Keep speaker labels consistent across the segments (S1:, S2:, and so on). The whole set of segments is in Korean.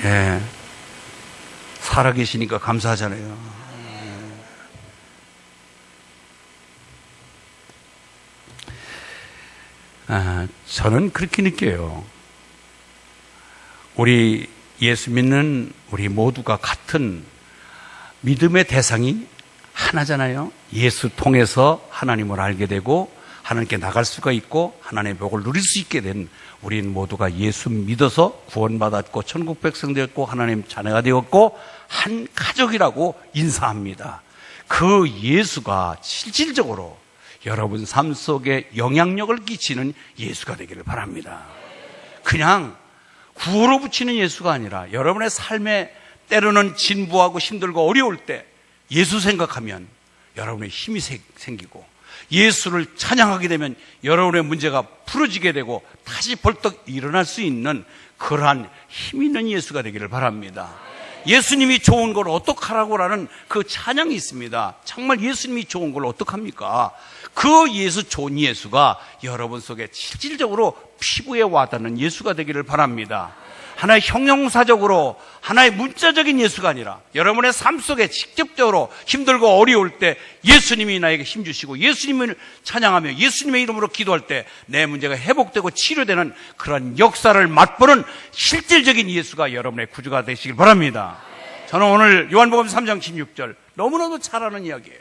S1: 예. 살아계시니까 감사하잖아요. 저는 그렇게 느껴요. 우리 예수 믿는 우리 모두가 같은 믿음의 대상이 하나잖아요. 예수 통해서 하나님을 알게 되고 하나님께 나갈 수가 있고 하나님의 복을 누릴 수 있게 된 우리는 모두가 예수 믿어서 구원받았고 천국 백성 되었고 하나님 자녀가 되었고 한 가족이라고 인사합니다. 그 예수가 실질적으로 여러분 삶 속에 영향력을 끼치는 예수가 되기를 바랍니다. 그냥 구호로 붙이는 예수가 아니라 여러분의 삶에 때로는 진부하고 힘들고 어려울 때 예수 생각하면 여러분의 힘이 생기고 예수를 찬양하게 되면 여러분의 문제가 풀어지게 되고 다시 벌떡 일어날 수 있는 그러한 힘 있는 예수가 되기를 바랍니다. 예수님이 좋은 걸 어떡하라고라는 그 찬양이 있습니다. 정말 예수님이 좋은 걸 어떡합니까? 그 예수, 좋은 예수가 여러분 속에 실질적으로 피부에 와닿는 예수가 되기를 바랍니다. 하나의 형용사적으로 하나의 문자적인 예수가 아니라 여러분의 삶 속에 직접적으로 힘들고 어려울 때 예수님이 나에게 힘주시고 예수님을 찬양하며 예수님의 이름으로 기도할 때 내 문제가 회복되고 치료되는 그런 역사를 맛보는 실질적인 예수가 여러분의 구주가 되시길 바랍니다. 저는 오늘 요한복음 3장 16절 너무나도 잘 아는 이야기예요.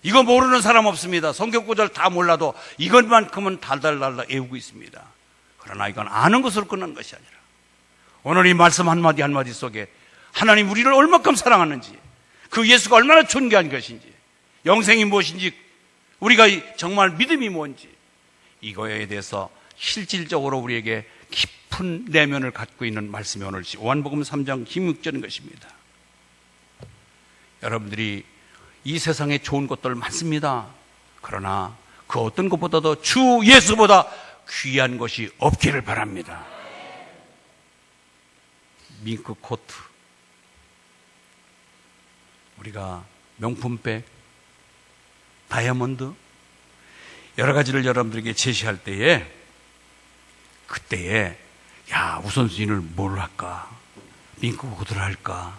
S1: 이거 모르는 사람 없습니다. 성경 구절 다 몰라도 이것만큼은 달달달달 외우고 있습니다. 그러나 이건 아는 것으로 끝난 것이 아니라 오늘 이 말씀 한마디 한마디 속에 하나님 우리를 얼마큼 사랑하는지, 그 예수가 얼마나 존귀한 것인지, 영생이 무엇인지, 우리가 정말 믿음이 뭔지, 이거에 대해서 실질적으로 우리에게 깊은 내면을 갖고 있는 말씀이 오늘 요한복음 3장 16절인 것입니다. 여러분들이 이 세상에 좋은 것들 많습니다. 그러나 그 어떤 것보다도 주 예수보다 귀한 것이 없기를 바랍니다. 밍크 코트, 우리가 명품백, 다이아몬드 여러 가지를 여러분들에게 제시할 때에 그때에 우선순위를 뭘 할까? 밍크 코트를 할까?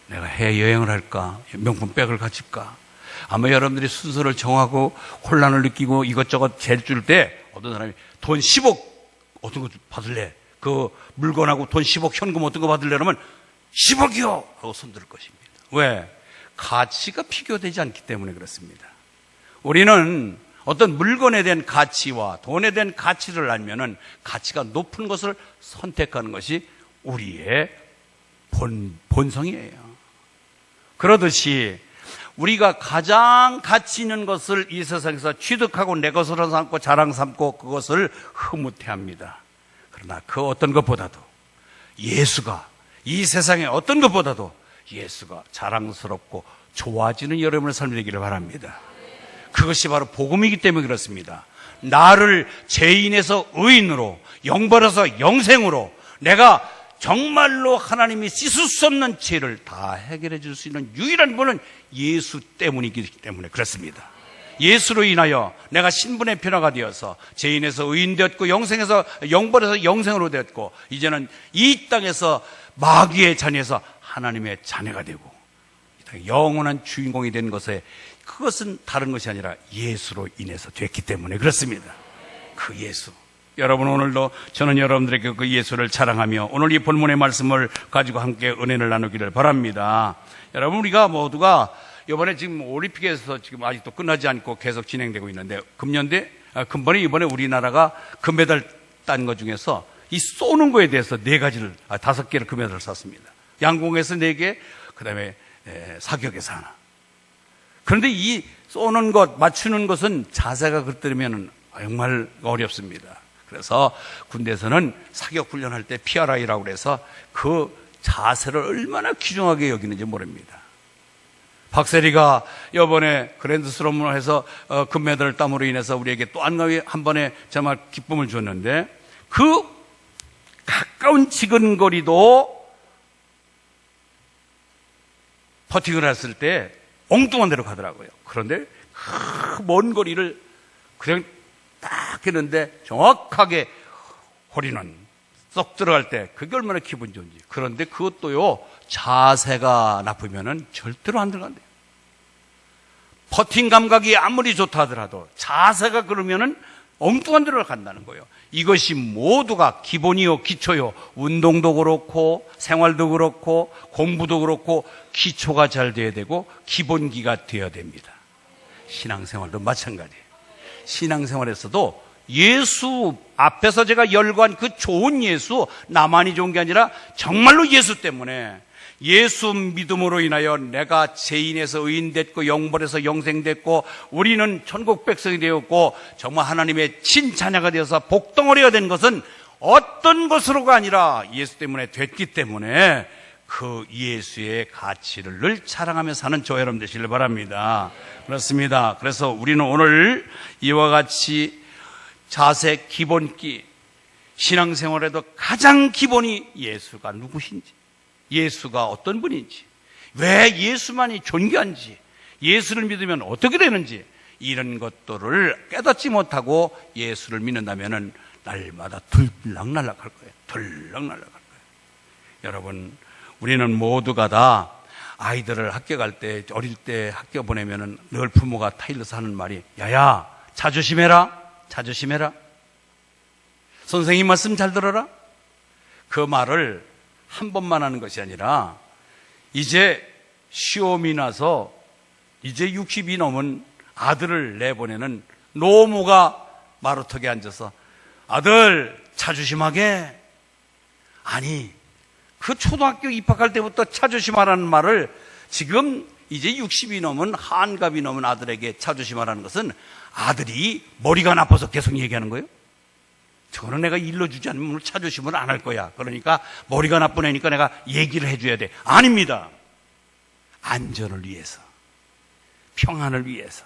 S1: 내가 해외여행을 할까? 명품백을 가질까? 아마 여러분들이 순서를 정하고 혼란을 느끼고 이것저것 잴 때 어떤 사람이 돈 10억 어떤 거 받을래? 그 물건하고 돈 10억 현금 어떤 거 받을래? 그러면 10억이요! 하고 손들 것입니다. 왜? 가치가 비교되지 않기 때문에 그렇습니다. 우리는 어떤 물건에 대한 가치와 돈에 대한 가치를 알면은 가치가 높은 것을 선택하는 것이 우리의 본성이에요. 그러듯이 우리가 가장 가치 있는 것을 이 세상에서 취득하고 내 것으로 삼고 자랑 삼고 그것을 흐뭇해합니다. 그러나 그 어떤 것보다도 예수가, 이 세상의 어떤 것보다도 예수가 자랑스럽고 좋아지는 여러분의 삶이 되기를 바랍니다. 그것이 바로 복음이기 때문에 그렇습니다. 나를 죄인에서 의인으로, 영벌에서 영생으로, 내가 정말로 하나님이 씻을 수 없는 죄를 다 해결해 줄 수 있는 유일한 분은 예수 때문이기 때문에 그렇습니다. 예수로 인하여 내가 신분의 변화가 되어서 죄인에서 의인 되었고 영생에서 영벌에서 영생으로 되었고 이제는 이 땅에서 마귀의 자녀에서 하나님의 자녀가 되고 영원한 주인공이 된 것에 그것은 다른 것이 아니라 예수로 인해서 됐기 때문에 그렇습니다. 그 예수. 여러분 오늘도 저는 여러분들에게 그 예수를 자랑하며 오늘 이 본문의 말씀을 가지고 함께 은혜를 나누기를 바랍니다. 여러분 우리가 모두가 이번에 지금 올림픽에서 지금 아직도 끝나지 않고 계속 진행되고 있는데 금번에 이번에 우리나라가 금메달 딴 것 중에서 이 쏘는 거에 대해서 5개를 금메달을 쐈습니다. 양궁에서 4개, 그 다음에 사격에서 하나. 그런데 이 쏘는 것, 맞추는 것은 자세가 그렇다면 정말 어렵습니다. 그래서 군대에서는 사격 훈련할 때 PRI라고 해서 그 자세를 얼마나 귀중하게 여기는지 모릅니다. 박세리가 이번에 그랜드슬램을 해서 금메달을 땀으로 인해서 우리에게 또 한 번에 정말 기쁨을 줬는데 그 가까운 지근거리도 퍼팅을 했을 때 엉뚱한 데로 가더라고요. 그런데 그 먼 거리를 그냥 딱 했는데 정확하게 허리는 쏙 들어갈 때 그게 얼마나 기분 좋은지. 그런데 그것도요, 자세가 나쁘면은 절대로 안 들어간대요. 퍼팅 감각이 아무리 좋다 하더라도 자세가 그러면은 엉뚱한 데로 간다는 거예요. 이것이 모두가 기본이요, 기초요. 운동도 그렇고 생활도 그렇고 공부도 그렇고 기초가 잘 돼야 되고 기본기가 되어야 됩니다. 신앙생활도 마찬가지예요. 신앙생활에서도 예수 앞에서 제가 열거한 그 좋은 예수, 나만이 좋은 게 아니라 정말로 예수 때문에, 예수 믿음으로 인하여 내가 죄인에서 의인됐고 영벌에서 영생됐고 우리는 천국 백성이 되었고 정말 하나님의 친자녀가 되어서 복덩어리가 된 것은 어떤 것으로가 아니라 예수 때문에 됐기 때문에 그 예수의 가치를 늘 자랑하며 사는 저 여러분 되시길 바랍니다. 그렇습니다. 그래서 우리는 오늘 이와 같이 자세, 기본기, 신앙생활에도 가장 기본이 예수가 누구신지, 예수가 어떤 분인지, 왜 예수만이 존귀한지, 예수를 믿으면 어떻게 되는지, 이런 것들을 깨닫지 못하고 예수를 믿는다면 날마다 들락날락할 거예요. 들락날락할 거예요. 여러분, 우리는 모두가 다 아이들을 학교 갈 때, 어릴 때 학교 보내면은 늘 부모가 타일러서 하는 말이, 야야, 자조심해라. 자조심해라. 선생님 말씀 잘 들어라. 그 말을 한 번만 하는 것이 아니라 이제 시험이 나서 이제 60이 넘은 아들을 내보내는 노모가 마루턱에 앉아서 아들 자조심하게. 아니, 그 초등학교 입학할 때부터 자조심하라는 말을 지금 이제 60이 넘은 한갑이 넘은 아들에게 자조심하라는 것은 아들이 머리가 나빠서 계속 얘기하는 거예요? 저는 내가 일러주지 않으면 자조심을 안 할 거야. 그러니까 머리가 나쁜 애니까 내가 얘기를 해줘야 돼. 아닙니다. 안전을 위해서, 평안을 위해서.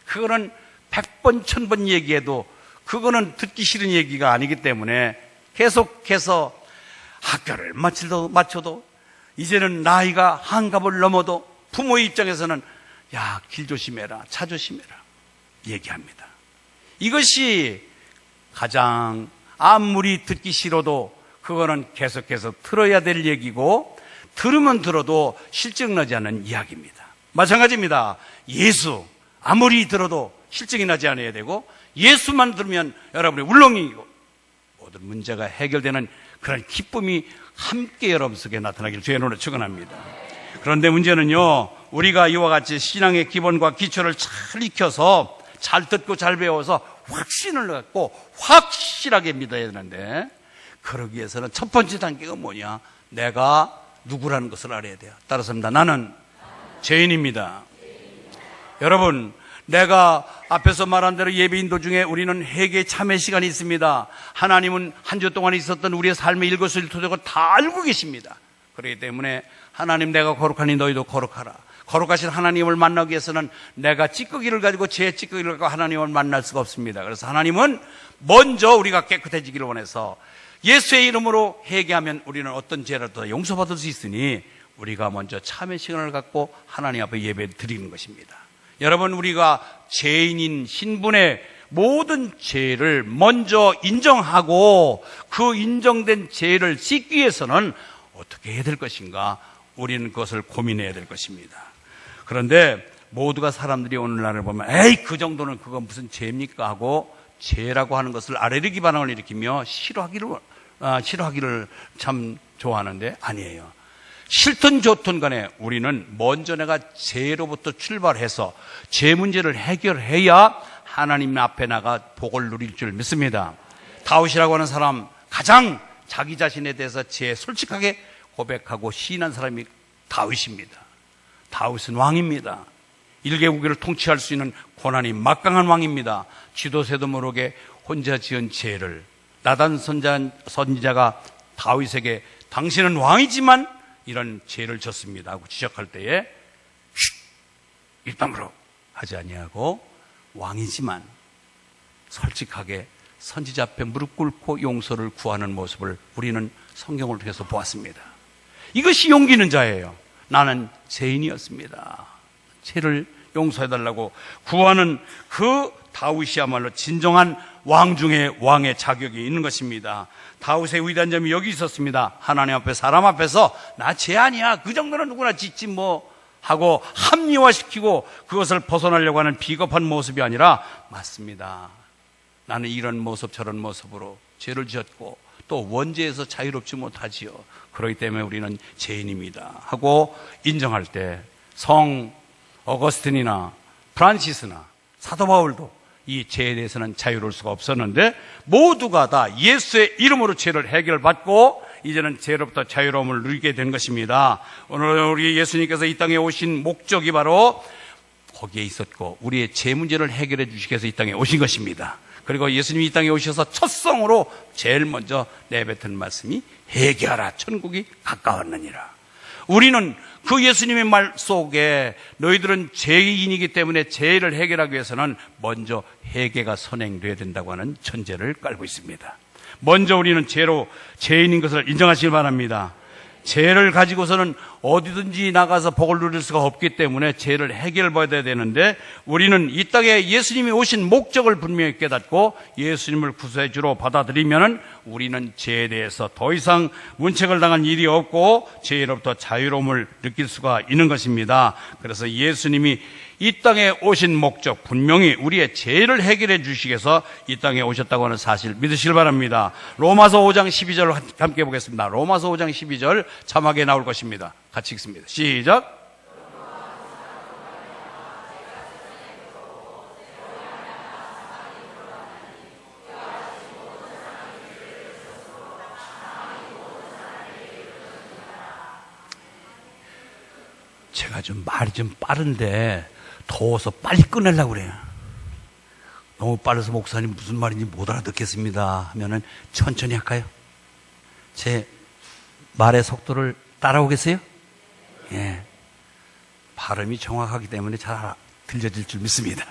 S1: 그거는 100번, 1000번 얘기해도 그거는 듣기 싫은 얘기가 아니기 때문에 계속해서 학교를 마쳐도 이제는 나이가 한갑을 넘어도 부모의 입장에서는 야, 길 조심해라, 차 조심해라 얘기합니다. 이것이 가장 아무리 듣기 싫어도 그거는 계속해서 들어야 될 얘기고 들으면 들어도 실증 나지 않는 이야기입니다. 마찬가지입니다. 예수 아무리 들어도 실증이 나지 않아야 되고 예수만 들으면 여러분의 울렁이고 모든 문제가 해결되는 그런 기쁨이 함께 여러분 속에 나타나기를 주의 이름으로 축원합니다. 그런데 문제는요, 우리가 이와 같이 신앙의 기본과 기초를 잘 익혀서 잘 듣고 잘 배워서 확신을 갖고 확실하게 믿어야 되는데, 그러기 위해서는 첫 번째 단계가 뭐냐? 내가 누구라는 것을 알아야 돼요. 따라서입니다. 나는 죄인입니다. 여러분, 내가 앞에서 말한 대로 예배인 도중에 우리는 회개 참회 시간이 있습니다. 하나님은 한 주 동안 있었던 우리의 삶의 일거수일투족을 다 알고 계십니다. 그렇기 때문에 하나님, 내가 거룩하니 너희도 거룩하라. 거룩하신 하나님을 만나기 위해서는 내가 찌꺼기를 가지고 제 찌꺼기를 가지고 하나님을 만날 수가 없습니다. 그래서 하나님은 먼저 우리가 깨끗해지기를 원해서 예수의 이름으로 회개하면 우리는 어떤 죄라도 용서받을 수 있으니 우리가 먼저 참회 시간을 갖고 하나님 앞에 예배 드리는 것입니다. 여러분, 우리가 죄인인 신분의 모든 죄를 먼저 인정하고 그 인정된 죄를 씻기 위해서는 어떻게 해야 될 것인가? 우리는 그것을 고민해야 될 것입니다. 그런데 모두가 사람들이 오늘날을 보면 에이, 그 정도는 그건 무슨 죄입니까? 하고 죄라고 하는 것을 알레르기 반응을 일으키며 싫어하기를 참 좋아하는데 아니에요. 싫든 좋든 간에 우리는 먼저 내가 죄로부터 출발해서 죄 문제를 해결해야 하나님 앞에 나가 복을 누릴 줄 믿습니다. 다윗이라고 하는 사람, 가장 자기 자신에 대해서 솔직하게 고백하고 시인한 사람이 다윗입니다. 다윗은 왕입니다. 일개국을 통치할 수 있는 고난이 막강한 왕입니다. 지도새도 모르게 혼자 지은 죄를 나단 선지자가 다윗에게 당신은 왕이지만 이런 죄를 졌습니다 하고 지적할 때에 입다물어 하지 아니하고 왕이지만 솔직하게 선지자 앞에 무릎 꿇고 용서를 구하는 모습을 우리는 성경을 통해서 보았습니다. 이것이 용기 있는 자예요. 나는 죄인이었습니다. 죄를 용서해달라고 구하는 그 다윗이야말로 진정한 왕 중에 왕의 자격이 있는 것입니다. 다윗의 위대한 점이 여기 있었습니다. 하나님 앞에 사람 앞에서 나 죄 아니야, 그 정도는 누구나 짓지 뭐 하고 합리화시키고 그것을 벗어나려고 하는 비겁한 모습이 아니라, 맞습니다, 나는 이런 모습 저런 모습으로 죄를 지었고 또 원죄에서 자유롭지 못하지요. 그렇기 때문에 우리는 죄인입니다 하고 인정할 때 성 어거스틴이나 프란시스나 사도 바울도 이 죄에 대해서는 자유로울 수가 없었는데, 모두가 다 예수의 이름으로 죄를 해결받고 이제는 죄로부터 자유로움을 누리게 된 것입니다. 오늘 우리 예수님께서 이 땅에 오신 목적이 바로 거기에 있었고, 우리의 죄 문제를 해결해 주시기 위해서 이 땅에 오신 것입니다. 그리고 예수님이 이 땅에 오셔서 첫 성으로 제일 먼저 내뱉은 말씀이 회개하라, 천국이 가까웠느니라. 우리는 그 예수님의 말 속에 너희들은 죄인이기 때문에 죄를 해결하기 위해서는 먼저 회개가 선행돼야 된다고 하는 전제를 깔고 있습니다. 먼저 우리는 죄인인 것을 인정하시기 바랍니다. 죄를 가지고서는 어디든지 나가서 복을 누릴 수가 없기 때문에 죄를 해결받아야 되는데, 우리는 이 땅에 예수님이 오신 목적을 분명히 깨닫고 예수님을 구세주로 받아들이면 우리는 죄에 대해서 더 이상 문책을 당한 일이 없고 죄로부터 자유로움을 느낄 수가 있는 것입니다. 그래서 예수님이 이 땅에 오신 목적, 분명히 우리의 죄를 해결해 주시기 위해서 이 땅에 오셨다고 하는 사실 믿으시길 바랍니다. 로마서 5장 12절 함께 보겠습니다. 로마서 5장 12절 자막에 나올 것입니다. 같이 읽습니다. 시작. 제가 말이 좀 빠른데 더워서 빨리 끝내려고 그래요. 너무 빨라서 목사님 무슨 말인지 못 알아듣겠습니다 하면은 천천히 할까요? 제 말의 속도를 따라오겠어요? 예. 발음이 정확하기 때문에 잘 들려질 줄 믿습니다.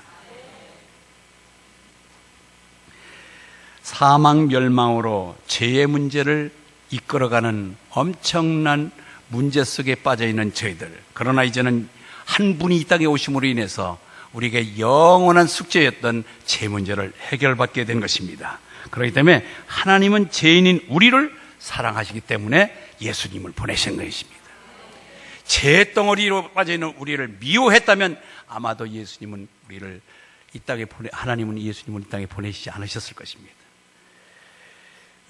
S1: 사망 멸망으로 죄의 문제를 이끌어가는 엄청난 문제 속에 빠져 있는 저희들, 그러나 이제는 한 분이 이 땅에 오심으로 인해서 우리에게 영원한 숙제였던 죄 문제를 해결받게 된 것입니다. 그렇기 때문에 하나님은 죄인인 우리를 사랑하시기 때문에 예수님을 보내신 것입니다. 죄 덩어리로 빠져 있는 우리를 미워했다면 아마도 예수님은 우리를 이 땅에 하나님은 예수님을 이 땅에 보내시지 않으셨을 것입니다.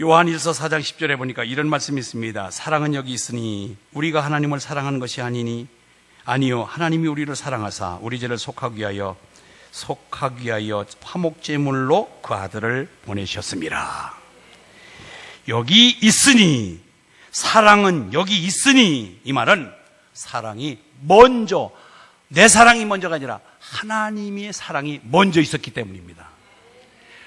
S1: 요한일서 4장 10절에 보니까 이런 말씀이 있습니다. 사랑은 여기 있으니 우리가 하나님을 사랑하는 것이 아니니, 아니요, 하나님이 우리를 사랑하사 우리 죄를 속하기 위하여 화목제물로 그 아들을 보내셨습니다. 여기 있으니, 사랑은 여기 있으니, 이 말은 사랑이 먼저, 내 사랑이 먼저가 아니라 하나님의 사랑이 먼저 있었기 때문입니다.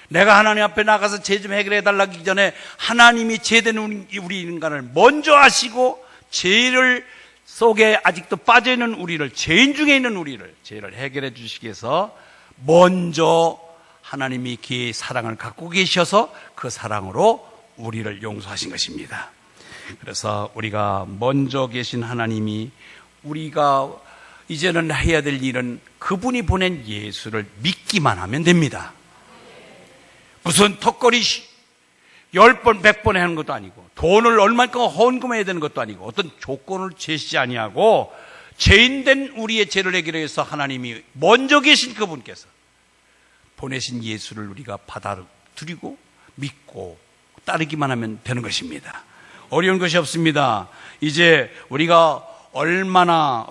S1: 내가 하나님 앞에 나가서 죄 좀 해결해 달라기 전에 하나님이 죄된 우리 인간을 먼저 아시고 죄를 속에 아직도 빠져있는 우리를, 죄인 중에 있는 우리를 죄를 해결해 주시기 위해서 먼저 하나님이 그 사랑을 갖고 계셔서 그 사랑으로 우리를 용서하신 것입니다. 그래서 우리가 먼저 계신 하나님이, 우리가 이제는 해야 될 일은 그분이 보낸 예수를 믿기만 하면 됩니다. 무슨 턱걸이 10번, 100번 하는 것도 아니고, 돈을 얼마큼 헌금해야 되는 것도 아니고, 어떤 조건을 제시하지 아니하고, 죄인된 우리의 죄를 해결하기 위해서 하나님이 먼저 계신 그분께서 보내신 예수를 우리가 받아들이고 믿고 따르기만 하면 되는 것입니다. 어려운 것이 없습니다. 이제 우리가 얼마나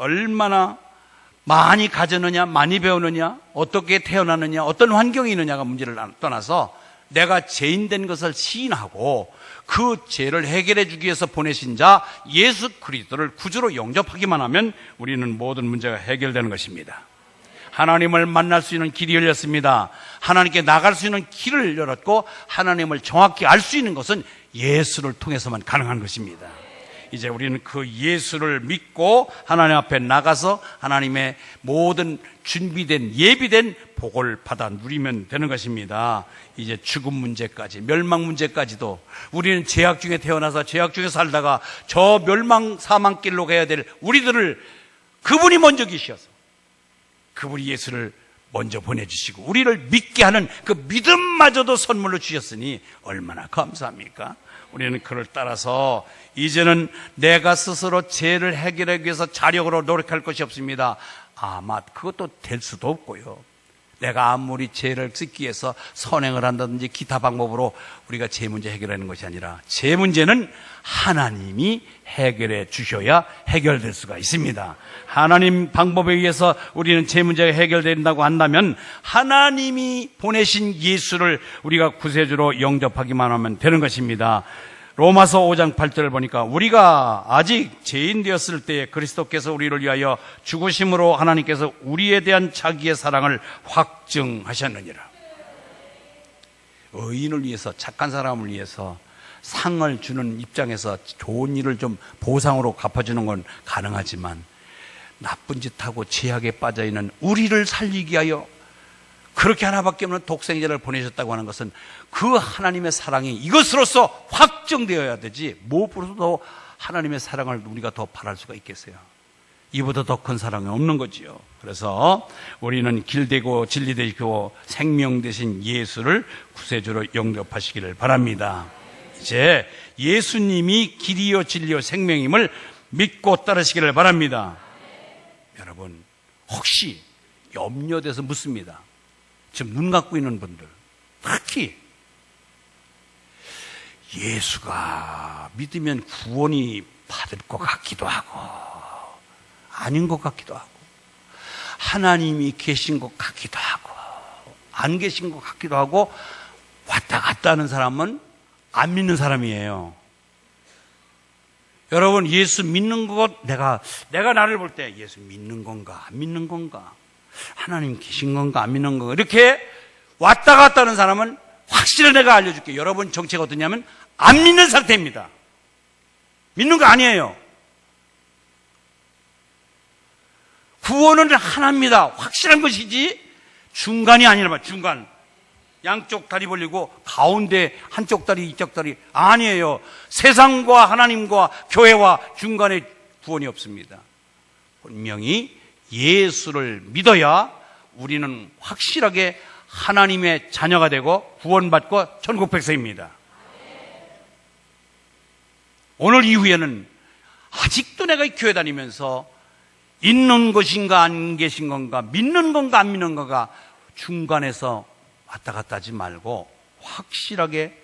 S1: 많이 가졌느냐, 많이 배우느냐, 어떻게 태어났느냐, 어떤 환경이 있느냐가 문제를 떠나서 내가 죄인된 것을 시인하고 그 죄를 해결해 주기 위해서 보내신 자 예수 그리스도를 구주로 영접하기만 하면 우리는 모든 문제가 해결되는 것입니다. 하나님을 만날 수 있는 길이 열렸습니다. 하나님께 나갈 수 있는 길을 열었고, 하나님을 정확히 알 수 있는 것은 예수를 통해서만 가능한 것입니다. 이제 우리는 그 예수를 믿고 하나님 앞에 나가서 하나님의 모든 준비된, 예비된 복을 받아 누리면 되는 것입니다. 이제 죽음 문제까지, 멸망 문제까지도, 우리는 죄악 중에 태어나서 죄악 중에 살다가 저 멸망 사망길로 가야 될 우리들을 그분이 먼저 계셔서 그분이 예수를 먼저 보내주시고 우리를 믿게 하는 그 믿음마저도 선물로 주셨으니 얼마나 감사합니까? 우리는 그를 따라서 이제는 내가 스스로 죄를 해결하기 위해서 자력으로 노력할 것이 없습니다. 아마 그것도 될 수도 없고요. 내가 아무리 죄를 씻기 위해서 선행을 한다든지 기타 방법으로 우리가 죄 문제 해결하는 것이 아니라 죄 문제는 하나님이 해결해 주셔야 해결될 수가 있습니다. 하나님 방법에 의해서 우리는 죄 문제가 해결된다고 한다면 하나님이 보내신 예수를 우리가 구세주로 영접하기만 하면 되는 것입니다. 로마서 5장 8절을 보니까 우리가 아직 죄인 되었을 때에 그리스도께서 우리를 위하여 죽으심으로 하나님께서 우리에 대한 자기의 사랑을 확증하셨느니라. 의인을 위해서, 착한 사람을 위해서 상을 주는 입장에서 좋은 일을 좀 보상으로 갚아주는 건 가능하지만 나쁜 짓하고 죄악에 빠져있는 우리를 살리기 위하여 그렇게 하나밖에 없는 독생자를 보내셨다고 하는 것은 그 하나님의 사랑이 이것으로서 확정되어야 되지 무엇으로도 하나님의 사랑을 우리가 더 바랄 수가 있겠어요? 이보다 더 큰 사랑이 없는 거지요. 그래서 우리는 길되고 진리되고 생명 되신 예수를 구세주로 영접하시기를 바랍니다. 이제 예수님이 길이요 진리요 생명임을 믿고 따르시기를 바랍니다. 여러분 혹시 염려돼서 묻습니다. 지금 눈 감고 있는 분들 특히 예수가 믿으면 구원이 받을 것 같기도 하고 아닌 것 같기도 하고 하나님이 계신 것 같기도 하고 안 계신 것 같기도 하고 왔다 갔다 하는 사람은 안 믿는 사람이에요. 여러분 예수 믿는 것 내가 나를 볼 때 예수 믿는 건가 안 믿는 건가 하나님 계신 건가 안 믿는 건가 이렇게 왔다 갔다 하는 사람은 확실히 내가 알려줄게요. 여러분 정체가 어떠냐면 안 믿는 상태입니다. 믿는 거 아니에요. 구원은 하나입니다. 확실한 것이지 중간이 아니라 중간 양쪽 다리 벌리고 가운데 한쪽 다리 이쪽 다리 아니에요. 세상과 하나님과 교회와 중간에 구원이 없습니다. 분명히 예수를 믿어야 우리는 확실하게 하나님의 자녀가 되고 구원받고 천국 백성입니다. 오늘 이후에는 아직도 내가 교회 다니면서 있는 것인가 안 계신 건가 믿는 건가 안 믿는 건가 중간에서 왔다 갔다 하지 말고 확실하게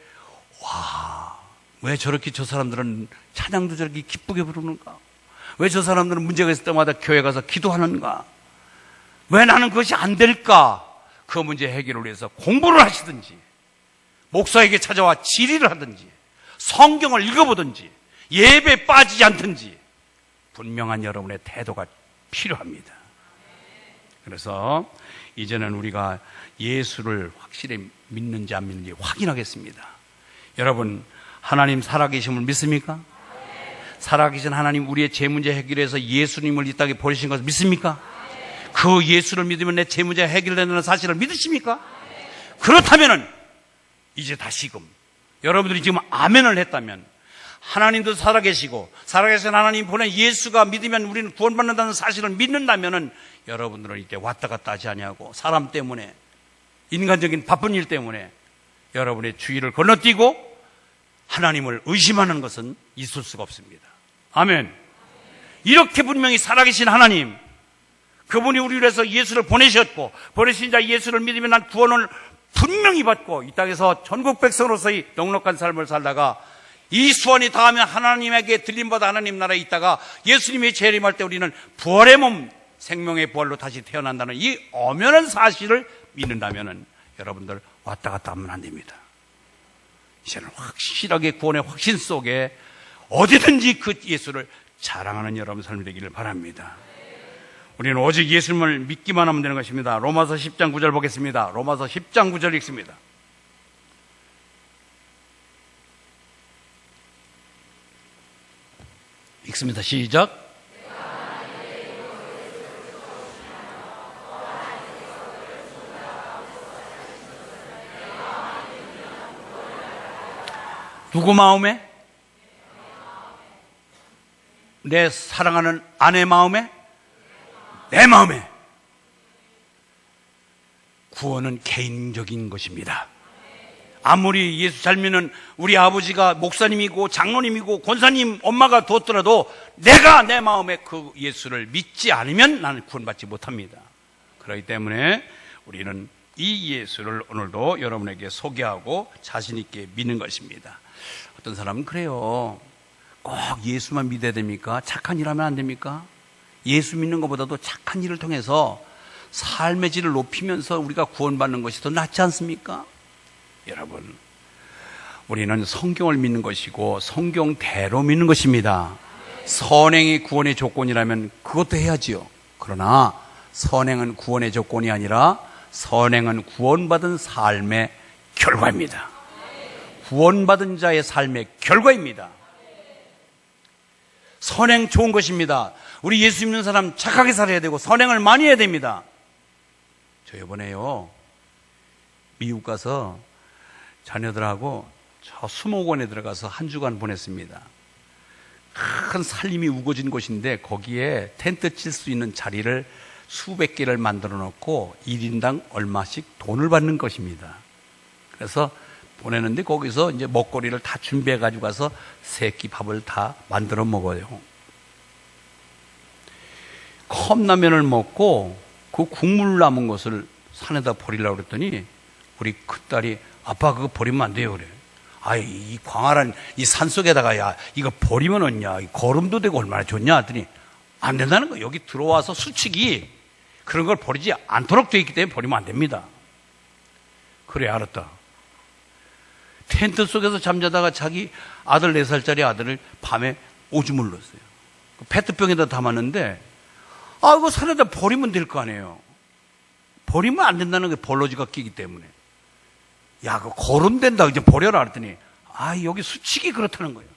S1: 왜 저렇게 저 사람들은 찬양도 저렇게 기쁘게 부르는가 왜 저 사람들은 문제가 있을 때마다 교회 가서 기도하는가 왜 나는 그것이 안 될까 그 문제 해결을 위해서 공부를 하시든지 목사에게 찾아와 질의를 하든지 성경을 읽어보든지 예배에 빠지지 않든지 분명한 여러분의 태도가 필요합니다. 그래서 이제는 우리가 예수를 확실히 믿는지 안 믿는지 확인하겠습니다. 여러분 하나님 살아계심을 믿습니까? 살아계신 하나님 우리의 죄 문제 해결해서 예수님을 이 땅에 보내신 것을 믿습니까? 그 예수를 믿으면 내 죄 문제가 해결된다는 사실을 믿으십니까? 그렇다면은 이제 다시금 여러분들이 지금 아멘을 했다면 하나님도 살아계시고 살아계신 하나님 보낸 예수가 믿으면 우리는 구원받는다는 사실을 믿는다면은 여러분들은 이때 왔다 갔다 하지 아니하고 사람 때문에 인간적인 바쁜 일 때문에 여러분의 주의를 건너뛰고 하나님을 의심하는 것은 있을 수가 없습니다. 아멘. 이렇게 분명히 살아계신 하나님 그분이 우리를 위해서 예수를 보내셨고 보내신 자 예수를 믿으면 난 구원을 분명히 받고 이 땅에서 전국 백성으로서의 넉넉한 삶을 살다가 이 수원이 닿으면 하나님에게 들림받아 하나님 나라에 있다가 예수님이 재림할 때 우리는 부활의 몸 생명의 부활로 다시 태어난다는 이 엄연한 사실을 믿는다면 여러분들 왔다 갔다 하면 안 됩니다. 이제는 확실하게 구원의 확신 속에 어디든지 그 예수를 자랑하는 여러분 삶이 되기를 바랍니다. 우리는 오직 예수님을 믿기만 하면 되는 것입니다. 로마서 10장 9절 보겠습니다. 로마서 10장 9절 읽습니다. 읽습니다. 시작. 누구 마음에? 내 사랑하는 아내 마음에? 내 마음에. 구원은 개인적인 것입니다. 아무리 예수 잘 믿는 우리 아버지가 목사님이고 장로님이고 권사님 엄마가 뒀더라도 내가 내 마음에 그 예수를 믿지 않으면 나는 구원받지 못합니다. 그렇기 때문에 우리는 이 예수를 오늘도 여러분에게 소개하고 자신 있게 믿는 것입니다. 어떤 사람은 그래요. 꼭 예수만 믿어야 됩니까? 착한 일 하면 안 됩니까? 예수 믿는 것보다도 착한 일을 통해서 삶의 질을 높이면서 우리가 구원받는 것이 더 낫지 않습니까? 여러분, 우리는 성경을 믿는 것이고 성경대로 믿는 것입니다. 선행이 구원의 조건이라면 그것도 해야지요. 그러나 선행은 구원의 조건이 아니라 선행은 구원받은 삶의 결과입니다. 구원받은 자의 삶의 결과입니다. 선행 좋은 것입니다. 우리 예수 믿는 사람 착하게 살아야 되고 선행을 많이 해야 됩니다. 저 이번에요, 미국 가서 자녀들하고 저 수목원에 들어가서 한 주간 보냈습니다. 큰 산림이 우거진 곳인데 거기에 텐트 칠 수 있는 자리를 수백 개를 만들어 놓고 1인당 얼마씩 돈을 받는 것입니다. 그래서 보내는데 거기서 이제 먹거리를 다 준비해 가지고 가서 세 끼 밥을 다 만들어 먹어요. 컵라면을 먹고 그 국물 남은 것을 산에다 버리려고 그랬더니 우리 큰딸이 아빠 그거 버리면 안 돼요 그래. 아이 이 광활한 이 산속에다가 야 이거 버리면은 야 거름도 되고 얼마나 좋냐 하더니 안 된다는 거예요. 여기 들어와서 수칙이 그런 걸 버리지 않도록 되어 있기 때문에 버리면 안 됩니다. 그래 알았다. 텐트 속에서 잠자다가 자기 아들 4살짜리 아들을 밤에 오줌을 넣었어요. 페트병에다 담았는데 이거 산에다 버리면 될 거 아니에요. 버리면 안 된다는 게 벌러지가 끼기 때문에. 야, 그거 거름된다. 이제 버려라. 그랬더니, 여기 수칙이 그렇다는 거예요.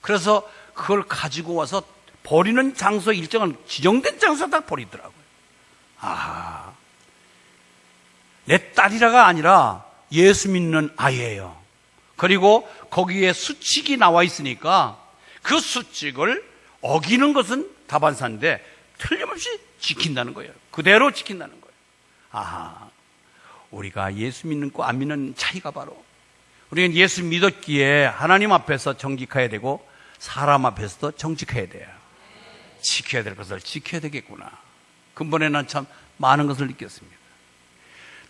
S1: 그래서 그걸 가지고 와서 버리는 장소 일정한 지정된 장소에다 버리더라고요. 내 딸이라가 아니라 예수 믿는 아이예요. 그리고 거기에 수칙이 나와 있으니까 그 수칙을 어기는 것은 다반사인데 틀림없이 지킨다는 거예요. 그대로 지킨다는 거예요. 우리가 예수 믿는 거 안 믿는 차이가 바로 우리는 예수 믿었기에 하나님 앞에서 정직해야 되고 사람 앞에서도 정직해야 돼요. 지켜야 될 것을 지켜야 되겠구나. 근본에 난 참 많은 것을 느꼈습니다.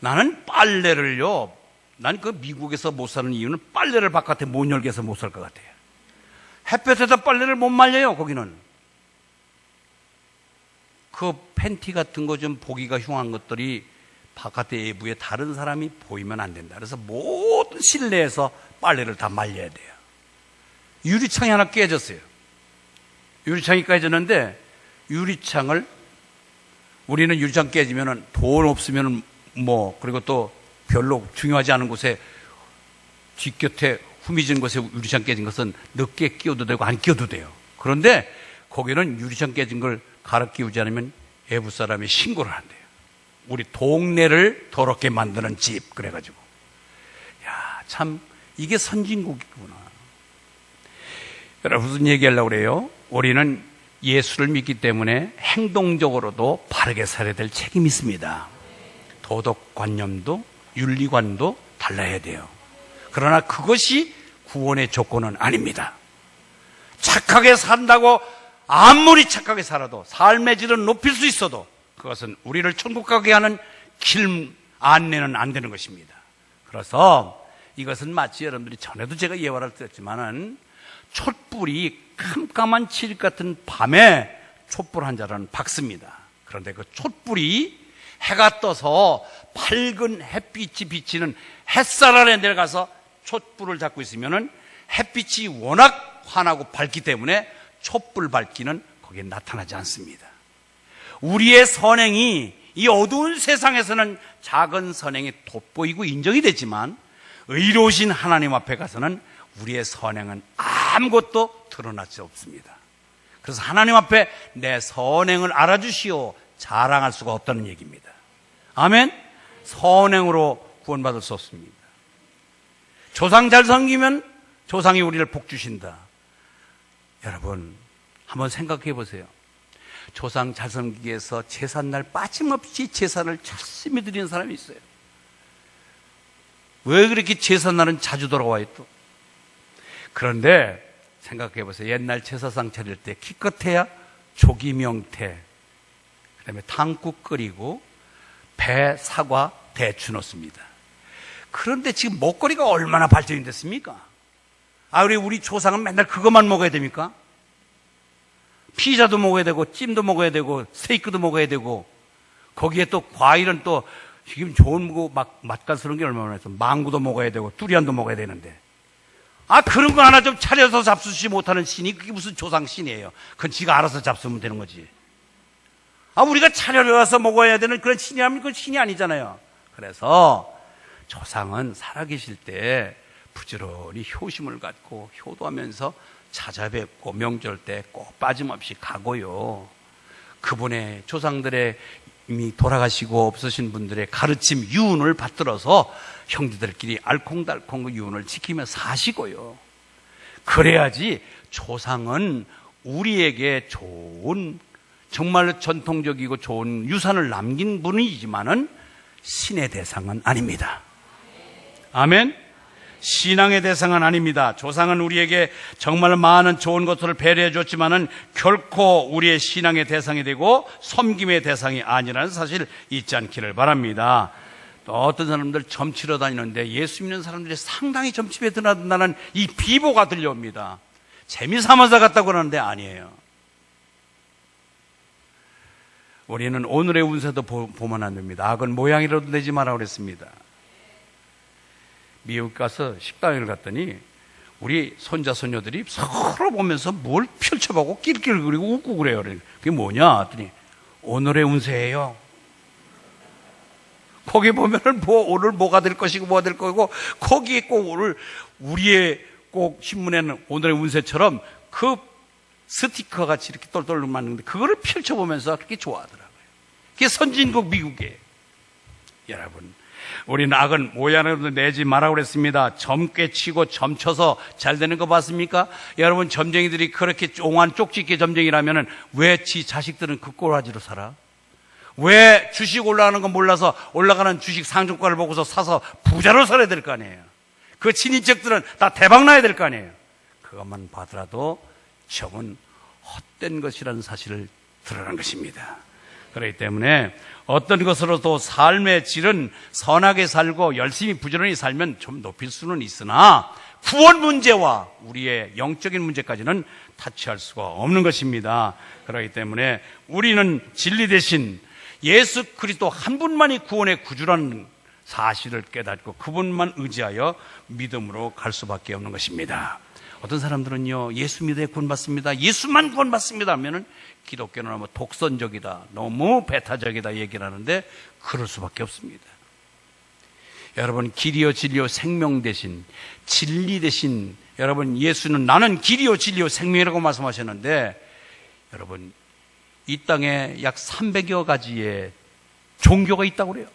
S1: 나는 빨래를요, 난 그 미국에서 못 사는 이유는 빨래를 바깥에 못 열게 해서 못 살 것 같아요. 햇볕에다 빨래를 못 말려요. 거기는 그 팬티 같은 거 좀 보기가 흉한 것들이 바깥에 외부에 다른 사람이 보이면 안 된다. 그래서 모든 실내에서 빨래를 다 말려야 돼요. 유리창이 하나 깨졌어요. 유리창이 깨졌는데 유리창을 우리는 유리창 깨지면은 돈 없으면은 그리고 또 별로 중요하지 않은 곳에 뒷곁에 후미진 곳에 유리창 깨진 것은 늦게 끼워도 되고 안 끼워도 돼요. 그런데 거기는 유리창 깨진 걸 갈아 끼우지 않으면 외부 사람이 신고를 한대요. 우리 동네를 더럽게 만드는 집 그래가지고 참 이게 선진국이구나. 여러분 무슨 얘기하려고 그래요? 우리는 예수를 믿기 때문에 행동적으로도 바르게 살아야 될 책임이 있습니다. 도덕관념도 윤리관도 달라야 돼요. 그러나 그것이 구원의 조건은 아닙니다. 착하게 산다고 아무리 착하게 살아도 삶의 질은 높일 수 있어도 그것은 우리를 천국 가게 하는 길 안내는 안 되는 것입니다. 그래서 이것은 마치 여러분들이 전에도 제가 예화를 드렸지만은 촛불이 깜깜한 칠흑 같은 밤에 촛불 한 자루는 박습니다. 그런데 그 촛불이 해가 떠서 밝은 햇빛이 비치는 햇살 아래 내려가서 촛불을 잡고 있으면은 햇빛이 워낙 환하고 밝기 때문에 촛불 밝기는 거기에 나타나지 않습니다. 우리의 선행이 이 어두운 세상에서는 작은 선행이 돋보이고 인정이 되지만 의로우신 하나님 앞에 가서는 우리의 선행은 아무것도 드러나지 없습니다. 그래서 하나님 앞에 내 선행을 알아주시오 자랑할 수가 없다는 얘기입니다. 아멘. 선행으로 구원받을 수 없습니다. 조상 잘 섬기면 조상이 우리를 복 주신다. 여러분 한번 생각해 보세요. 조상 잘 섬기기 위해서 제삿날 빠짐없이 제사를 열심히 드리는 사람이 있어요. 왜 그렇게 제삿날은 자주 돌아와요 또? 그런데 생각해 보세요. 옛날 제사상 차릴 때 기껏해야 조기명태, 그 다음에 탕국 끓이고 배, 사과, 대추 넣습니다. 그런데 지금 먹거리가 얼마나 발전이 됐습니까? 우리 조상은 맨날 그것만 먹어야 됩니까? 피자도 먹어야 되고 찜도 먹어야 되고 스테이크도 먹어야 되고 거기에 또 과일은 또 지금 좋은 거 맛깔스러운 게 얼마나 있어. 망고도 먹어야 되고 두리안도 먹어야 되는데 그런 거 하나 좀 차려서 잡수지 못하는 신이 그게 무슨 조상 신이에요. 그건 지가 알아서 잡수면 되는 거지. 우리가 차려서 먹어야 되는 그런 신이라면 그건 신이 아니잖아요. 그래서 조상은 살아계실 때 부지런히 효심을 갖고 효도하면서 찾아뵙고 명절 때 꼭 빠짐없이 가고요. 그분의 조상들의 이미 돌아가시고 없으신 분들의 가르침, 유언을 받들어서 형제들끼리 알콩달콩 그 유언을 지키며 사시고요. 그래야지 조상은 우리에게 좋은 정말 전통적이고 좋은 유산을 남긴 분이지만은 신의 대상은 아닙니다. 아멘. 신앙의 대상은 아닙니다. 조상은 우리에게 정말 많은 좋은 것들을 배려해 줬지만은 결코 우리의 신앙의 대상이 되고 섬김의 대상이 아니라는 사실 잊지 않기를 바랍니다. 또 어떤 사람들 점치러 다니는데 예수 믿는 사람들이 상당히 점집에 드나든다는 이 비보가 들려옵니다. 재미삼아서 갔다고 그러는데 아니에요. 우리는 오늘의 운세도 보면 안 됩니다. 악은 모양이라도 내지 마라 그랬습니다. 미국 가서 식당을 갔더니 우리 손자 손녀들이 서로 보면서 뭘 펼쳐보고 낄낄거리고 웃고 그래요. 그게 뭐냐 했더니 오늘의 운세예요. 거기 보면은 오늘 뭐가 될 것이고 뭐가 될 거고 거기에 꼭 오늘 우리의 꼭 신문에는 오늘의 운세처럼 그 스티커 같이 이렇게 똘똘 맞는데 그거를 펼쳐보면서 그렇게 좋아하더라고요. 그게 선진국 미국이에요. 여러분, 우리는 악은 모양으로 내지 마라고 그랬습니다. 점괘 치고 점쳐서 잘 되는 거 봤습니까? 여러분, 점쟁이들이 그렇게 옹한 쪽집게 점쟁이라면 왜 지 자식들은 그 꼬라지로 살아? 왜 주식 올라가는 거 몰라서 올라가는 주식 상종가를 보고서 사서 부자로 살아야 될 거 아니에요? 그 친인척들은 다 대박 나야 될 거 아니에요? 그것만 봐더라도 저건 헛된 것이라는 사실을 드러난 것입니다. 그렇기 때문에 어떤 것으로도 삶의 질은 선하게 살고 열심히 부지런히 살면 좀 높일 수는 있으나 구원 문제와 우리의 영적인 문제까지는 타치할 수가 없는 것입니다. 그렇기 때문에 우리는 진리 대신 예수 그리스도 한 분만이 구원의 구주라는 사실을 깨닫고 그분만 의지하여 믿음으로 갈 수밖에 없는 것입니다. 어떤 사람들은요, 예수 믿어야 구원받습니다, 예수만 구원받습니다 하면은 기독교는 너무 독선적이다, 너무 배타적이다 얘기를 하는데 그럴 수밖에 없습니다. 여러분, 길이요 진리요 생명 대신 진리 대신 여러분, 예수는 나는 길이요 진리요 생명이라고 말씀하셨는데 여러분, 이 땅에 약 300여 가지의 종교가 있다고 그래요.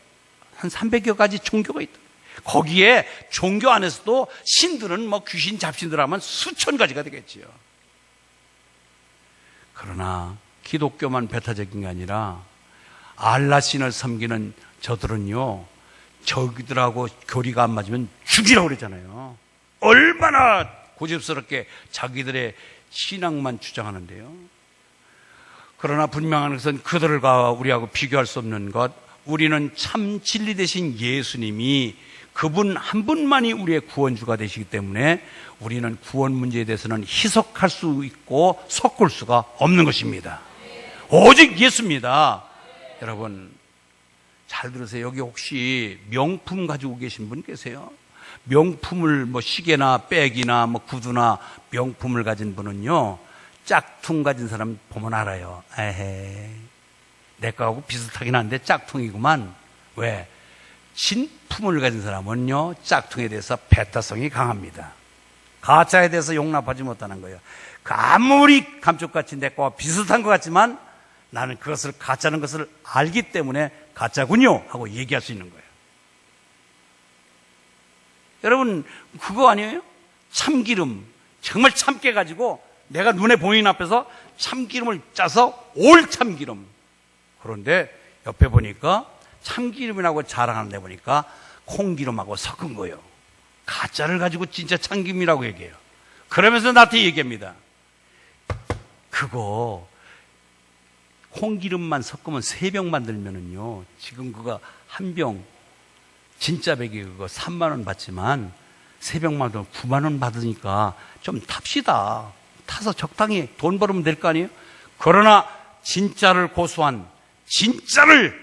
S1: 한 300여 가지 종교가 있다. 거기에 종교 안에서도 신들은 뭐 귀신 잡신들 하면 수천 가지가 되겠지요. 그러나 기독교만 배타적인 게 아니라 알라 신을 섬기는 저들은요, 저기들하고 교리가 안 맞으면 죽이라고 그러잖아요. 얼마나 고집스럽게 자기들의 신앙만 주장하는데요. 그러나 분명한 것은 그들과 우리하고 비교할 수 없는 것, 우리는 참 진리 되신 예수님이 그분 한 분만이 우리의 구원주가 되시기 때문에 우리는 구원 문제에 대해서는 희석할 수 있고 섞을 수가 없는 것입니다. 오직 예수입니다. 여러분, 잘 들으세요. 여기 혹시 명품 가지고 계신 분 계세요? 명품을 뭐 시계나 백이나 뭐 구두나 명품을 가진 분은요, 짝퉁 가진 사람 보면 알아요. 에헤이, 내 거하고 비슷하긴 한데 짝퉁이구만. 왜? 진품을 가진 사람은요, 짝퉁에 대해서 배타성이 강합니다. 가짜에 대해서 용납하지 못하는 거예요. 아무리 감쪽같이 내 거와 비슷한 것 같지만 나는 그것을 가짜는 것을 알기 때문에 가짜군요 하고 얘기할 수 있는 거예요. 여러분, 그거 아니에요? 참기름 정말 참깨 가지고 내가 눈에 보이는 앞에서 참기름을 짜서 올 참기름. 그런데 옆에 보니까 참기름이라고 자랑하는데 보니까 콩기름하고 섞은 거예요. 가짜를 가지고 진짜 참기름이라고 얘기해요. 그러면서 나한테 얘기합니다. 그거 콩기름만 섞으면 3병 만들면은요, 지금 그거 한 병 진짜 백이 그거 3만 원 받지만 3병 만들면 9만 원 받으니까 좀 탑시다. 타서 적당히 돈 벌으면 될 거 아니에요? 그러나 진짜를 고수한, 진짜를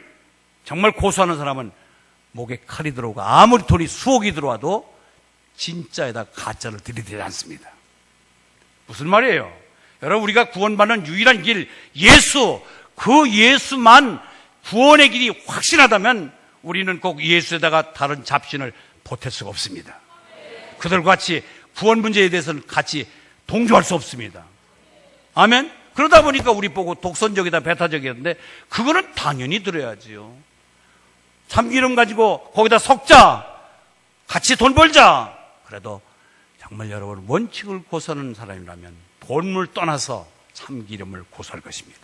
S1: 정말 고수하는 사람은 목에 칼이 들어오고 아무리 돈이 수억이 들어와도 진짜에다 가짜를 들이대지 않습니다. 무슨 말이에요? 여러분, 우리가 구원받는 유일한 길, 예수, 그 예수만 구원의 길이 확실하다면 우리는 꼭 예수에다가 다른 잡신을 보탤 수가 없습니다. 그들과 같이 구원 문제에 대해서는 같이 동조할 수 없습니다. 아멘? 그러다 보니까 우리 보고 독선적이다, 배타적이었는데 그거는 당연히 들어야지요. 참기름 가지고 거기다 섞자, 같이 돈 벌자. 그래도 정말 여러분 원칙을 고수하는 사람이라면 돈을 떠나서 참기름을 고수할 것입니다.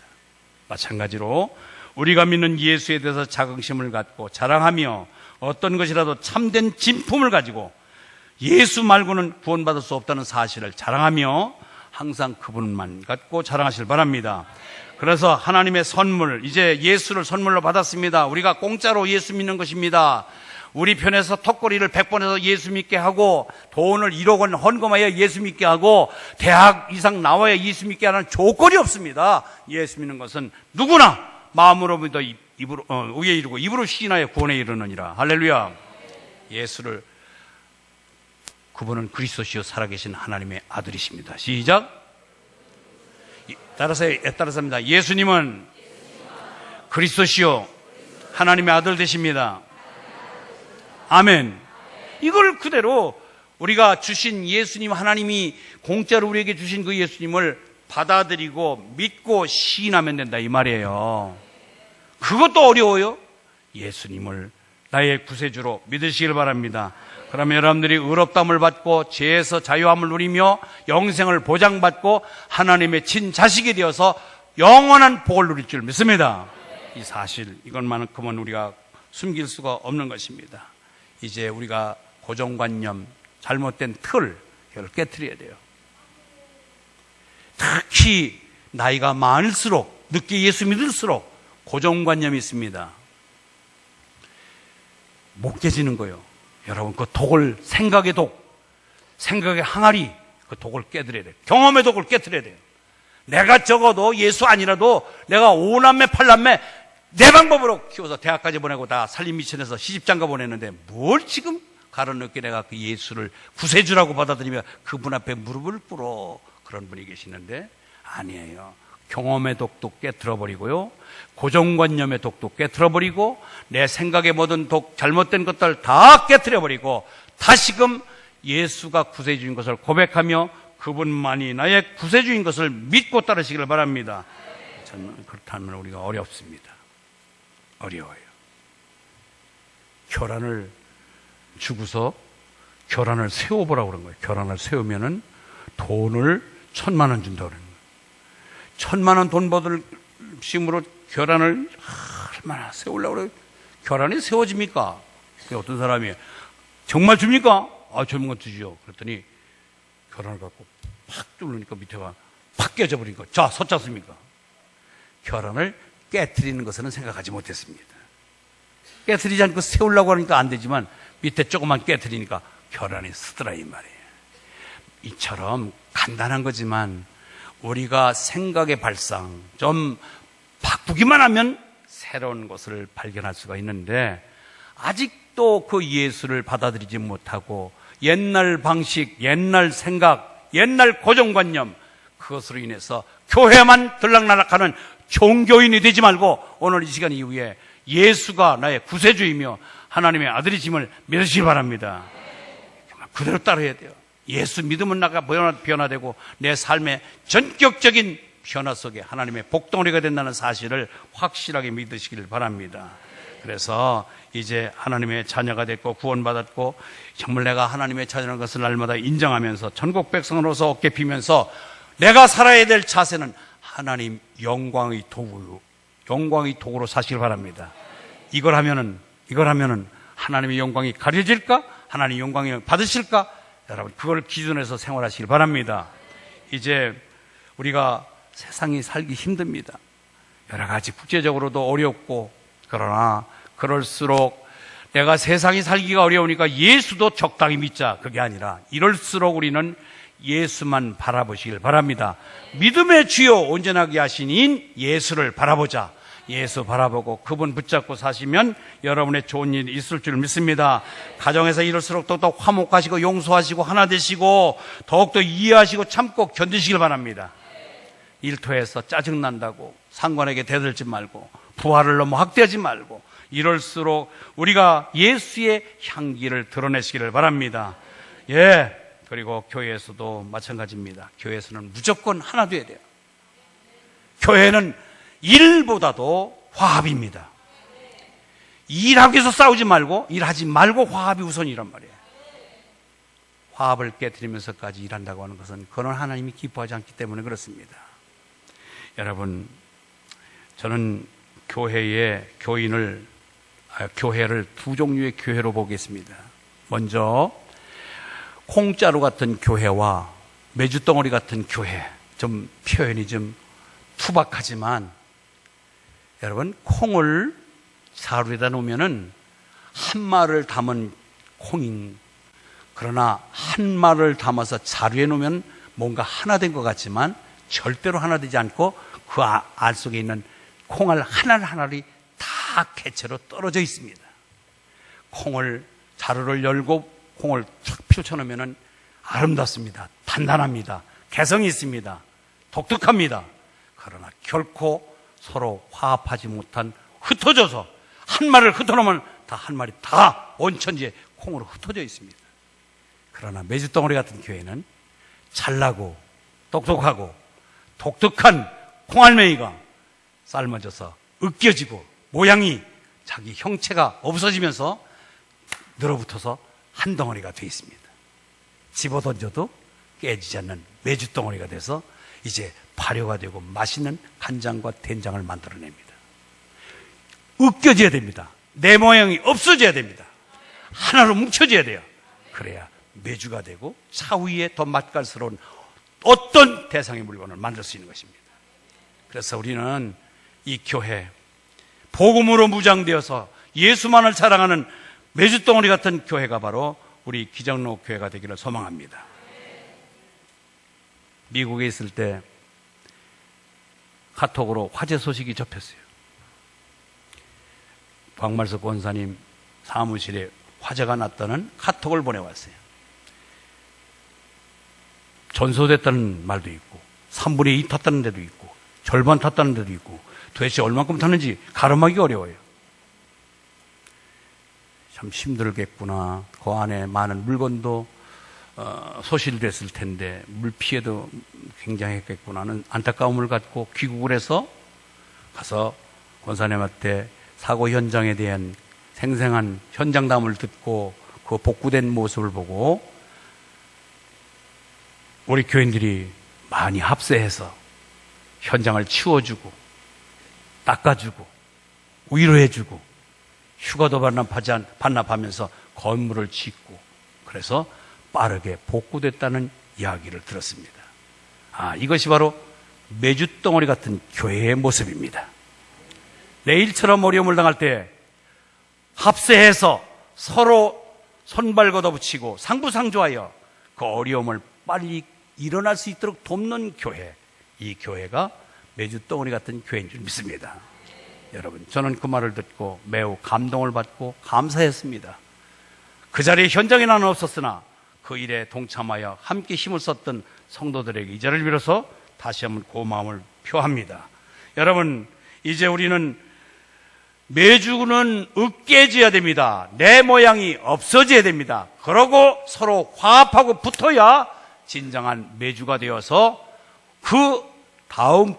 S1: 마찬가지로 우리가 믿는 예수에 대해서 자긍심을 갖고 자랑하며 어떤 것이라도 참된 진품을 가지고 예수 말고는 구원받을 수 없다는 사실을 자랑하며 항상 그분만 갖고 자랑하시길 바랍니다. 그래서 하나님의 선물, 이제 예수를 선물로 받았습니다. 우리가 공짜로 예수 믿는 것입니다. 우리 편에서 턱걸이를 100번 해서 예수 믿게 하고 돈을 1억 원 헌금하여 예수 믿게 하고 대학 이상 나와야 예수 믿게 하는 조건이 없습니다. 예수 믿는 것은 누구나 마음으로 믿어 입으로 의에 이르고 입으로 시인하여 구원에 이르느니라. 할렐루야. 예수를, 그분은 그리스도시요 살아계신 하나님의 아들이십니다. 시작. 따라서 합니다. 예수님은 그리스도시요 하나님의 아들 되십니다. 아멘. 이걸 그대로 우리가 주신 예수님, 하나님이 공짜로 우리에게 주신 그 예수님을 받아들이고 믿고 시인하면 된다, 이 말이에요. 그것도 어려워요. 예수님을 나의 구세주로 믿으시길 바랍니다. 그러면 여러분들이 의롭다함을 받고 죄에서 자유함을 누리며 영생을 보장받고 하나님의 친자식이 되어서 영원한 복을 누릴 줄 믿습니다. 이 사실, 이것만큼은 우리가 숨길 수가 없는 것입니다. 이제 우리가 고정관념, 잘못된 틀, 이걸 깨트려야 돼요. 특히 나이가 많을수록, 늦게 예수 믿을수록 고정관념이 있습니다. 못 깨지는 거예요. 여러분, 그 독을, 생각의 독, 생각의 항아리, 그 독을 깨뜨려야 돼요. 경험의 독을 깨뜨려야 돼요. 내가 적어도 예수 아니라도 내가 5남매, 8남매 내 방법으로 키워서 대학까지 보내고 다 산림미천에서 시집장가 보냈는데 뭘 지금 가로넣게 내가 그 예수를 구세주라고 받아들이며 그분 앞에 무릎을 꿇어. 그런 분이 계시는데 아니에요. 경험의 독도 깨트려버리고요, 고정관념의 독도 깨트려버리고, 내 생각의 모든 독, 잘못된 것들 다 깨트려버리고 다시금 예수가 구세주인 것을 고백하며 그분만이 나의 구세주인 것을 믿고 따르시기를 바랍니다. 저는 그렇다면 우리가 어렵습니다. 어려워요. 교란을 주고서 교란을 세워보라고 그런 거예요. 교란을 세우면은 돈을 1,000만 원 준다고 그러는 거예요. 1,000만 원 돈 받을 심으로 교란을 얼마나 세우려고 그래요. 교란이 세워집니까? 어떤 사람이 정말 줍니까? 아, 젊은 건 주지요. 그랬더니 교란을 갖고 팍 뚫으니까 밑에가 팍 깨져버린 거. 자, 섰잖습니까? 교란을 깨트리는 것은 생각하지 못했습니다. 깨트리지 않고 세우려고 하니까 안 되지만 밑에 조금만 깨트리니까 교란이 쓰더라, 이 말이에요. 이처럼 간단한 거지만 우리가 생각의 발상 좀 바꾸기만 하면 새로운 것을 발견할 수가 있는데, 아직도 그 예수를 받아들이지 못하고 옛날 방식, 옛날 생각, 옛날 고정관념, 그것으로 인해서 교회만 들락날락하는 종교인이 되지 말고 오늘 이 시간 이후에 예수가 나의 구세주이며 하나님의 아들이심을 믿으시기 바랍니다. 정말 그대로 따라야 돼요. 예수 믿으면 나가 변화되고 내 삶의 전격적인 변화 속에 하나님의 복덩어리가 된다는 사실을 확실하게 믿으시길 바랍니다. 그래서 이제 하나님의 자녀가 됐고 구원받았고 정말 내가 하나님의 자녀라는 것을 날마다 인정하면서 전국 백성으로서 어깨 피면서 내가 살아야 될 자세는 하나님 영광의 도구로 사시길 바랍니다. 이걸 하면은 하나님의 영광이 가려질까? 하나님의 영광을 받으실까? 여러분, 그걸 기준해서 생활하시길 바랍니다. 이제 우리가 세상이 살기 힘듭니다. 여러 가지 국제적으로도 어렵고, 그러나 그럴수록 내가 세상이 살기가 어려우니까 예수도 적당히 믿자, 그게 아니라 이럴수록 우리는 예수만 바라보시길 바랍니다. 믿음의 주요 온전하게 하신 인 예수를 바라보자. 예수 바라보고 그분 붙잡고 사시면 여러분의 좋은 일이 있을 줄 믿습니다. 가정에서 이럴수록 더욱 화목하시고 용서하시고 하나 되시고 더욱더 이해하시고 참고 견디시길 바랍니다. 일터에서 짜증난다고 상관에게 대들지 말고 부하를 너무 학대하지 말고 이럴수록 우리가 예수의 향기를 드러내시기를 바랍니다. 그리고 교회에서도 마찬가지입니다. 교회에서는 무조건 하나 돼야 돼요. 교회는 일보다도 화합입니다. 일하기 위해서 싸우지 말고 일하지 말고 화합이 우선이란 말이에요. 화합을 깨뜨리면서까지 일한다고 하는 것은 그건 하나님이 기뻐하지 않기 때문에 그렇습니다. 여러분, 저는 교회를 두 종류의 교회로 보겠습니다. 먼저 콩자루 같은 교회와 메주덩어리 같은 교회. 좀 표현이 좀 투박하지만 여러분, 콩을 자루에다 놓으면은 한 마를 담은 콩인, 그러나 한 마를 담아서 자루에 놓으면 뭔가 하나 된 것 같지만 절대로 하나 되지 않고 그 알 속에 있는 콩알 하나하나를 다 개체로 떨어져 있습니다. 자루를 열고 콩을 쫙 펼쳐놓으면 아름답습니다. 단단합니다. 개성이 있습니다. 독특합니다. 그러나 결코 서로 화합하지 못한, 흩어져서 한 마리를 흩어놓으면 한 마리 다 온천지에 콩으로 흩어져 있습니다. 그러나 메주덩어리 같은 교회는 잘나고 똑똑하고 독특한 콩알맹이가 삶아져서 으깨지고 모양이 자기 형체가 없어지면서 늘어붙어서 한 덩어리가 되어 있습니다. 집어던져도 깨지지 않는 메주덩어리가 돼서 이제 발효가 되고 맛있는 간장과 된장을 만들어냅니다. 으깨져야 됩니다. 내 모양이 없어져야 됩니다. 하나로 뭉쳐져야 돼요. 그래야 메주가 되고 차후에 더 맛깔스러운 어떤 대상의 물건을 만들 수 있는 것입니다. 그래서 우리는 이 교회, 복음으로 무장되어서 예수만을 자랑하는 메주덩어리 같은 교회가 바로 우리 기장로 교회가 되기를 소망합니다. 미국에 있을 때 카톡으로 화재 소식이 접혔어요. 광말석 권사님 사무실에 화재가 났다는 카톡을 보내왔어요. 전소됐다는 말도 있고 3분의 2 탔다는 데도 있고 절반 탔다는 데도 있고 도대체 얼만큼 탔는지 가늠하기 어려워요. 참 힘들겠구나. 그 안에 많은 물건도 소실됐을 텐데 물 피해도 굉장했겠구나 하는 안타까움을 갖고 귀국을 해서 가서 권사님한테 사고 현장에 대한 생생한 현장담을 듣고 그 복구된 모습을 보고 우리 교인들이 많이 합세해서 현장을 치워주고 닦아주고 위로해주고 휴가도 반납하면서 건물을 짓고 그래서 빠르게 복구됐다는 이야기를 들었습니다. 이것이 바로 메주덩어리 같은 교회의 모습입니다. 내일처럼 어려움을 당할 때 합세해서 서로 손발 걷어붙이고 상부상조하여 그 어려움을 빨리 일어날 수 있도록 돕는 교회, 이 교회가 메주덩어리 같은 교회인 줄 믿습니다. 여러분, 저는 그 말을 듣고 매우 감동을 받고 감사했습니다. 그 자리에 현장에 나는 없었으나 그 일에 동참하여 함께 힘을 썼던 성도들에게 이 자리를 빌어서 다시 한번 고마움을 표합니다. 여러분, 이제 우리는 메주는 으깨져야 됩니다. 내 모양이 없어져야 됩니다. 그러고 서로 화합하고 붙어야 진정한 메주가 되어서 그 다음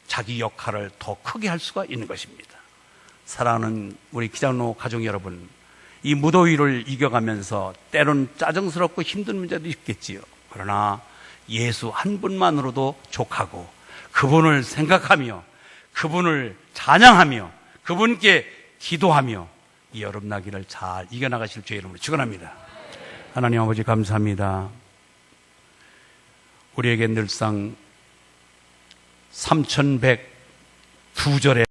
S1: 자기 역할을 더 크게 할 수가 있는 것입니다. 사랑하는 우리 기장로 가족 여러분, 이 무더위를 이겨가면서 때론 짜증스럽고 힘든 문제도 있겠지요. 그러나 예수 한 분만으로도 족하고 그분을 생각하며 그분을 찬양하며 그분께 기도하며 이 여름나기를 잘 이겨나가실 주의 이름으로 축원합니다. 하나님 아버지 감사합니다. 우리에게 늘상 3102절의